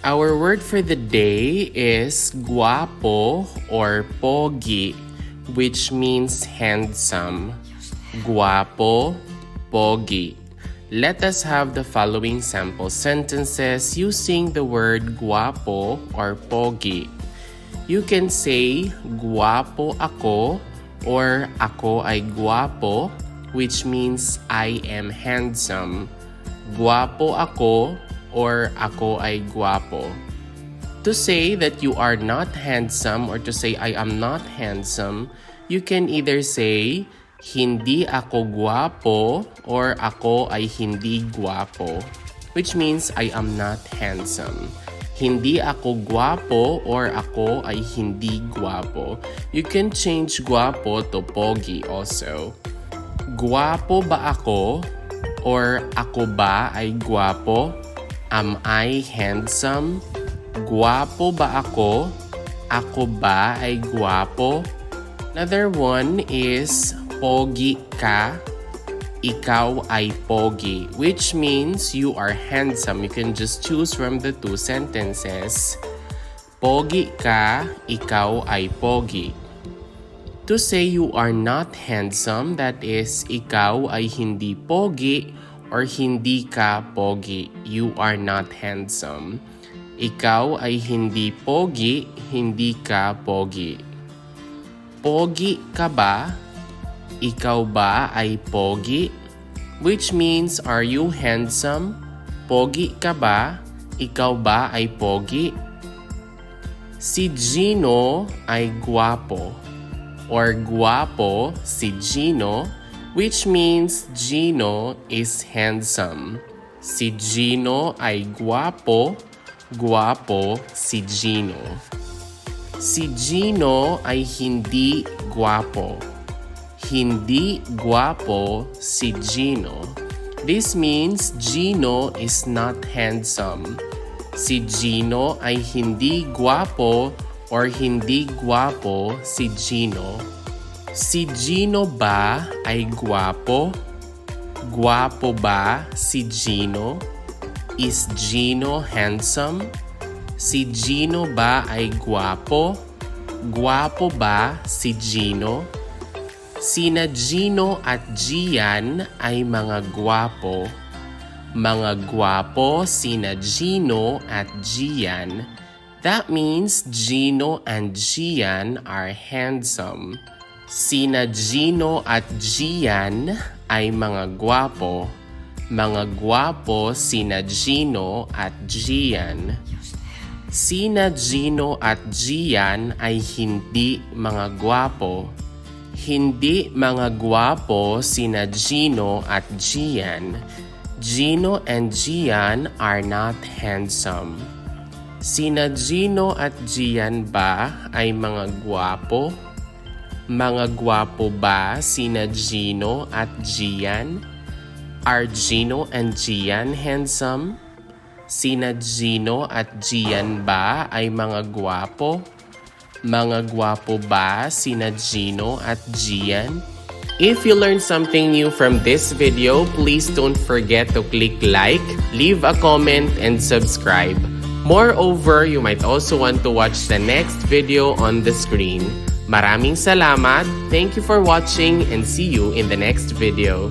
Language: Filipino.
Our word for the day is gwapo or pogi, which means handsome. Gwapo, pogi. Let us have the following sample sentences using the word gwapo or pogi. You can say, gwapo ako or ako ay gwapo, which means I am handsome. Gwapo ako or ako ay gwapo. To say that you are not handsome or to say I am not handsome, you can either say, hindi ako gwapo or ako ay hindi gwapo, which means I am not handsome. Hindi ako gwapo or ako ay hindi gwapo. You can change gwapo to pogi also. Gwapo ba ako or ako ba ay gwapo? Am I handsome? Gwapo ba ako? Ako ba ay gwapo? Another one is pogi ka, ikaw ay pogi, which means you are handsome. You can just choose from the two sentences. Pogi ka, ikaw ay pogi. To say you are not handsome, that is, ikaw ay hindi pogi or hindi ka pogi. You are not handsome. Ikaw ay hindi pogi, hindi ka pogi. Pogi ka ba? Ikaw ba ay pogi? Which means, are you handsome? Pogi ka ba? Ikaw ba ay pogi? Si Gino ay gwapo or gwapo si Gino, which means Gino is handsome. Si Gino ay gwapo, gwapo si Gino. Si Gino ay hindi gwapo. Hindi gwapo si Gino. This means Gino is not handsome. Si Gino ay hindi gwapo or hindi gwapo si Gino. Si Gino ba ay gwapo? Gwapo ba si Gino? Is Gino handsome? Si Gino ba ay gwapo? Gwapo ba si Gino? Sina Gino at Gian ay mga gwapo. Mga gwapo sina Gino at Gian. That means Gino and Gian are handsome. Sina Gino at Gian ay mga gwapo. Mga gwapo sina Gino at Gian. Sina Gino at Gian ay hindi mga gwapo. Hindi mga gwapo sina Gino at Gian. Gino and Gian are not handsome. Sina Gino at Gian ba ay mga gwapo? Mga gwapo ba sina Gino at Gian? Are Gino and Gian handsome? Sina Gino at Gian ba ay mga gwapo? Mga gwapo ba sina Gino at Gian? If you learned something new from this video, please don't forget to click like, leave a comment, and subscribe. Moreover, you might also want to watch the next video on the screen. Maraming salamat, thank you for watching, and see you in the next video.